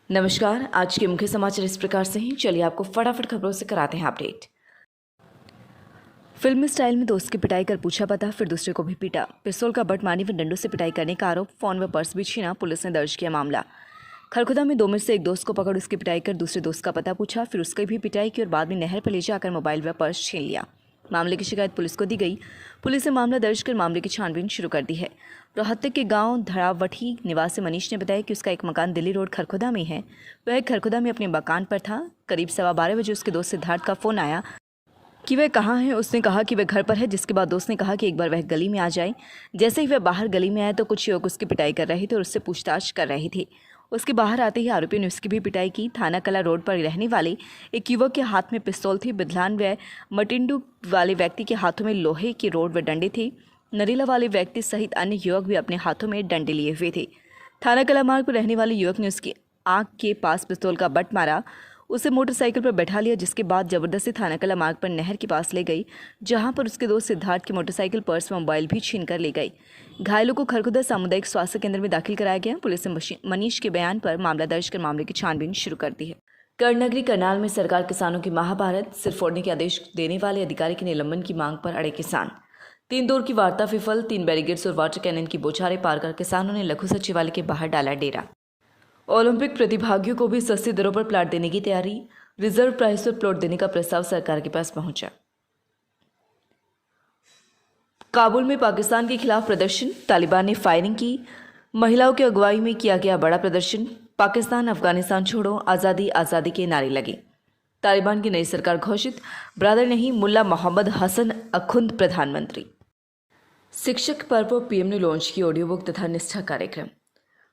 नमस्कार। आज के मुख्य समाचार इस प्रकार से हैं। चलिए आपको फटाफट खबरों से कराते हैं अपडेट। फिल्मी स्टाइल में दोस्त की पिटाई कर पूछा पता, फिर दूसरे को भी पीटा। पिस्तौल का बट मारने व डंडों से पिटाई करने का आरोप, फोन व पर्स भी छीना। पुलिस ने दर्ज किया मामला। खरखुदा में 2 में से एक दोस्त को पकड़ उसकी पिटाई कर दूसरे दोस्त का पता पूछा, फिर उसकी भी पिटाई की और बाद में नहर पर ले जाकर मोबाइल व पर्स छीन लिया। मामले की शिकायत पुलिस को दी गई। पुलिस ने मामला दर्ज कर मामले की छानबीन शुरू कर दी है। रोहतक के गांव धड़ावठी निवासी मनीष ने बताया कि उसका एक मकान दिल्ली रोड खरखुदा में है। वह खरखुदा में अपने मकान पर था। करीब 12:15 बजे उसके दोस्त सिद्धार्थ का फोन आया कि वह कहाँ है। उसने कहा कि वह घर पर है, जिसके बाद दोस्त ने कहा कि एक बार वह गली में आ जाए। जैसे ही वह बाहर गली में आया तो कुछ युवक उसकी पिटाई कर रहे थे और उससे पूछताछ कर रहे थे। उसके बाहर आते ही आरोपियों ने उसकी भी पिटाई की। थाना कला रोड पर रहने वाले एक युवक के हाथ में पिस्तौल थी। बिधलान व मटिंडू वाले व्यक्ति के हाथों में लोहे के रोड व डंडे थे। नरेला वाले व्यक्ति सहित अन्य युवक भी अपने हाथों में डंडे लिए हुए थे। थाना कला मार्ग पर रहने वाले युवक ने उसकी आंख के पास पिस्तौल का बट मारा, उसे मोटरसाइकिल पर बैठा लिया, जिसके बाद जबरदस्ती थाना कला मार्ग पर नहर के पास ले गई, जहां पर उसके दोस्त सिद्धार्थ की मोटरसाइकिल, पर्स व मोबाइल भी छीन कर ले गई। घायलों को खरखुदा सामुदायिक स्वास्थ्य केंद्र में दाखिल कराया गया। पुलिस ने मनीष के बयान पर मामला दर्ज कर मामले की छानबीन शुरू कर दी है। करनगरी करनाल में सरकार किसानों की महाभारत, सिर फोड़ने के आदेश देने वाले अधिकारी के निलंबन की मांग पर अड़े किसान। 3 दौर की वार्ता विफल। 3 बैरिकेड्स और वाटर कैनन की बौछारें पार कर किसानों ने लघु सचिवालय के बाहर डाला डेरा। ओलंपिक प्रतिभागियों को भी सस्ती दरों पर प्लाट देने की तैयारी। रिजर्व प्राइस पर प्लॉट देने का प्रस्ताव सरकार के पास पहुंचा। काबुल में पाकिस्तान के खिलाफ प्रदर्शन, तालिबान ने फायरिंग की। महिलाओं की अगुवाई में किया गया बड़ा प्रदर्शन। पाकिस्तान अफगानिस्तान छोड़ो, आज़ादी आज़ादी के नारे लगे। तालिबान की नई सरकार घोषित। ब्रादर नहीं, मुल्ला मोहम्मद हसन अखुंद प्रधानमंत्री। शिक्षक पर्व पर पीएम ने लॉन्च की ऑडियो बुक तथा निष्ठा कार्यक्रम।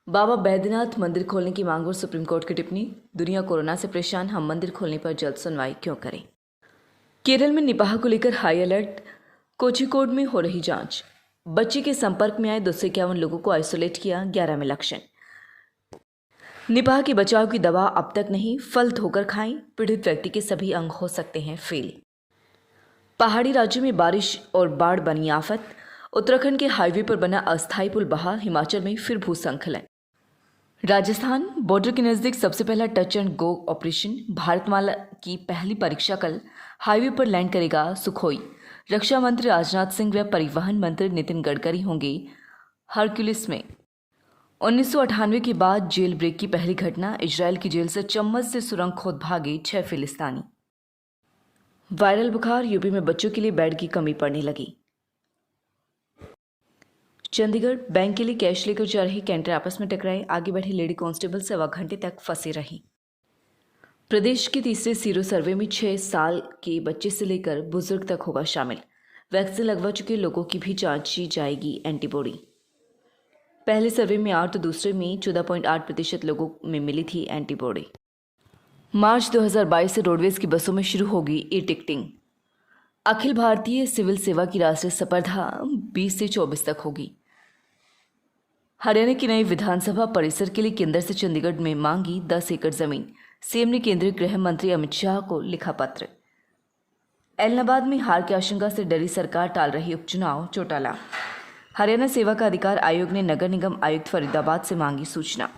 बाबा बैद्यनाथ मंदिर खोलने की मांग और सुप्रीम कोर्ट की टिप्पणी। दुनिया कोरोना से परेशान, हम मंदिर खोलने पर जल्द सुनवाई क्यों करें। केरल में निपाह को लेकर हाई अलर्ट। कोझिकोड में हो रही जांच। बच्चे के संपर्क में आए 251 लोगों को आइसोलेट किया, 11 में लक्षण। निपाह के बचाव की दवा अब तक नहीं, फल धोकर खाएं। पीड़ित व्यक्ति के सभी अंग हो सकते हैं फेल। पहाड़ी राज्यों में बारिश और बाढ़ बनी आफत। उत्तराखंड के हाईवे पर बना अस्थायी पुल बहा, हिमाचल में फिर भूस्खलन। राजस्थान बॉर्डर के नजदीक सबसे पहला touch and go operation. Bharatmala की पहली परीक्षा कल। हाईवे पर लैंड करेगा सुखोई। रक्षा मंत्री राजनाथ सिंह व परिवहन मंत्री नितिन गडकरी होंगे हरक्यूलिस में। 1998 के बाद जेल ब्रेक की पहली घटना। इजरायल की जेल से चम्मच से सुरंग खोद भागे 6 फिलिस्तीनी। वायरल बुखार, यूपी में बच्चों के लिए बेड की कमी पड़ने लगी। चंडीगढ़ बैंक के लिए कैश लेकर जा रहे कैंटर आपस में टकराए, आगे बढ़ी लेडी कांस्टेबल 1.25 घंटे तक फंसी रही। प्रदेश के तीसरे सीरो सर्वे में 6 साल के बच्चे से लेकर बुजुर्ग तक होगा शामिल। वैक्सीन लगवा चुके लोगों की भी जांची जाएगी एंटीबॉडी। पहले सर्वे में 8 तो दूसरे में 14.8% लोगों में मिली थी एंटीबॉडी। मार्च 2022 से रोडवेज की बसों में शुरू होगी e ticketing. Akhil Bharatiya civil सेवा की राष्ट्रीय स्पर्धा 20 से 24 तक होगी। हरियाणा की नई विधानसभा परिसर के लिए केंद्र से चंडीगढ़ में मांगी 10 एकड़ जमीन। सीएम ने केंद्रीय गृह मंत्री अमित शाह को लिखा पत्र। ऐलनाबाद में हार की आशंका से डरी सरकार टाल रही उपचुनाव, चौटाला। हरियाणा सेवा का अधिकार आयोग ने नगर निगम आयुक्त फरीदाबाद से मांगी सूचना।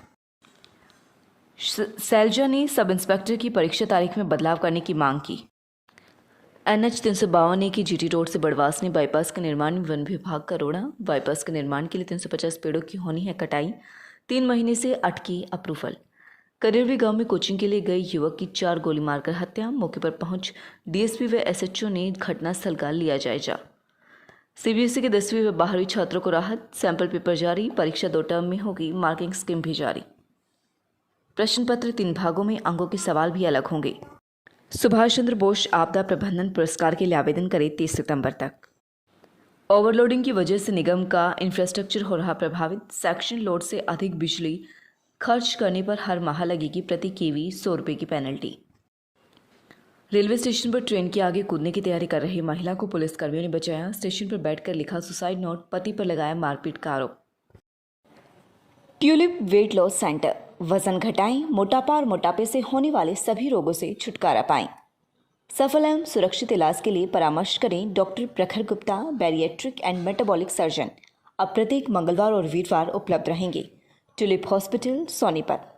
सैलजा ने सब इंस्पेक्टर की परीक्षा तारीख में बदलाव करने की मांग की। NH 352 की जीटी रोड से बड़वासनी बाईपास के निर्माण में वन विभाग का रोड़ा। बाईपास के निर्माण के लिए 350 पेड़ों की होनी है कटाई। 3 महीने से अटकी अप्रूवल। करेरवी गांव में कोचिंग के लिए गए युवक की 4 गोली मारकर हत्या। मौके पर पहुंच डीएसपी व एसएचओ ने घटनास्थल का लिया जायजा। सीबीएसई के 10वीं व 12वीं छात्रों को राहत। सैंपल पेपर जारी। परीक्षा 2 टर्म में होगी, मार्किंग स्कीम भी जारी। प्रश्न पत्र 3 भागों में, अंकों के सवाल भी अलग होंगे। सुभाष चंद्र बोस आपदा प्रबंधन पुरस्कार के लिए आवेदन करें 30 सितंबर तक। ओवरलोडिंग की वजह से निगम का इंफ्रास्ट्रक्चर हो रहा प्रभावित। सेक्शन लोड से अधिक बिजली खर्च करने पर हर माह लगेगी प्रति केवी 100 रुपये की पेनल्टी। रेलवे स्टेशन पर ट्रेन के आगे कूदने की तैयारी कर रही महिला को पुलिसकर्मियों ने बचाया। स्टेशन पर बैठकर लिखा सुसाइड नोट, पति पर लगाया मारपीट का आरोप। ट्यूलिप वेट लॉस सेंटर, वजन घटाएं, मोटापा और मोटापे से होने वाले सभी रोगों से छुटकारा पाएं। सफल एवं सुरक्षित इलाज के लिए परामर्श करें डॉक्टर प्रखर Gupta, bariatric and metabolic surgeon. अब प्रत्येक मंगलवार और वीरवार उपलब्ध रहेंगे। Tulip hospital, Sonipat.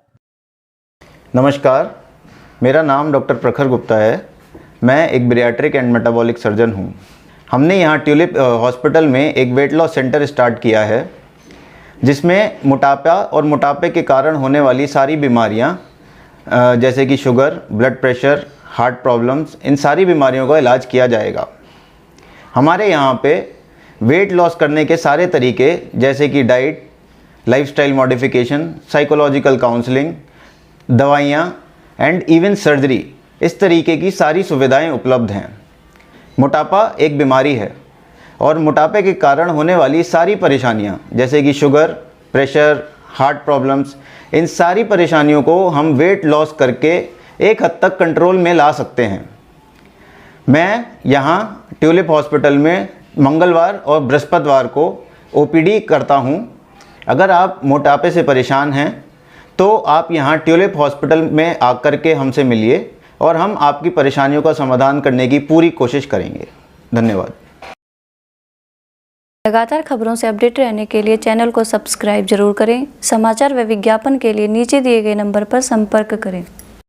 नमस्कार, मेरा नाम डॉक्टर प्रखर गुप्ता है। मैं एक बैरिएट्रिक एंड मेटाबॉलिक सर्जन हूँ। हमने यहाँ ट्यूलिप हॉस्पिटल में एक वेट लॉस सेंटर स्टार्ट किया है, जिसमें मोटापा और मोटापे के कारण होने वाली सारी बीमारियाँ जैसे कि sugar, blood pressure, heart problems, इन सारी बीमारियों का इलाज किया जाएगा। हमारे यहाँ पे वेट लॉस करने के सारे तरीके जैसे कि diet, lifestyle modification, psychological counselling, दवाइयाँ एंड इवन सर्जरी, इस तरीके की सारी सुविधाएं उपलब्ध हैं। मोटापा एक बीमारी है और मोटापे के कारण होने वाली सारी परेशानियां जैसे कि शुगर, प्रेशर, हार्ट प्रॉब्लम्स, इन सारी परेशानियों को हम वेट लॉस करके एक हद तक कंट्रोल में ला सकते हैं। मैं यहाँ ट्यूलिप हॉस्पिटल में मंगलवार और बृहस्पतिवार को ओपीडी करता हूँ। अगर आप मोटापे से परेशान हैं तो आप यहाँ ट्यूलिप हॉस्पिटल में आकर के हमसे मिलिए और हम आपकी परेशानियों का समाधान करने की पूरी कोशिश करेंगे। धन्यवाद। लगातार खबरों से अपडेट रहने के लिए चैनल को सब्सक्राइब जरूर करें। समाचार व विज्ञापन के लिए नीचे दिए गए नंबर पर संपर्क करें।